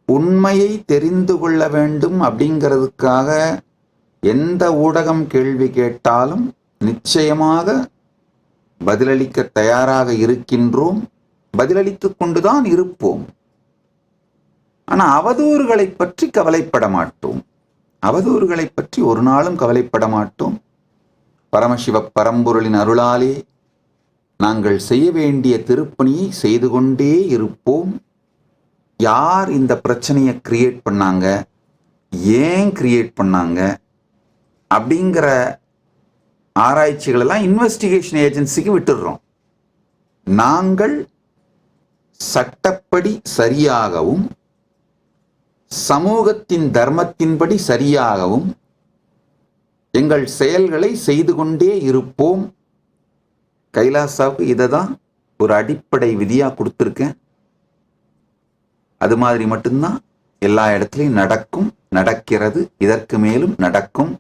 உண்மையை தெரிந்து கொள்ள வேண்டும் அப்படிங்கிறதுக்காக எந்த ஊடகம் கேள்வி கேட்டாலும் நிச்சயமாக பதிலளிக்க தயாராக இருக்கின்றோம், பதிலளித்துக் கொண்டுதான் இருப்போம். ஆனா அவதூறுகளை பற்றி கவலைப்பட மாட்டோம். அவதூறுகளை பற்றி ஒரு நாளும் கவலைப்பட மாட்டோம். பரமசிவ பரம்பொருளின் அருளாலே நாங்கள் செய்ய வேண்டிய திருப்பணியை செய்து கொண்டே இருப்போம். யார் இந்த பிரச்சனையை கிரியேட் பண்ணாங்க, ஏன் கிரியேட் பண்ணாங்க அப்படிங்கிற ஆராய்ச்சிகள் எல்லாம் இன்வெஸ்டிகேஷன் ஏஜென்சிக்கு விட்டுடுறோம். நாங்கள் சட்டப்படி சரியாகவும் சமூகத்தின் தர்மத்தின்படி சரியாகவும் எங்கள் செயல்களை செய்து கொண்டே இருப்போம். கைலாசாவுக்கு இதை தான் ஒரு அடிப்படை விதியா கொடுத்துருக்கேன். அது மாதிரி மட்டும்தான் எல்லா இடத்துலையும் நடக்கும், நடக்கிறது, இதற்கு மேலும் நடக்கும்.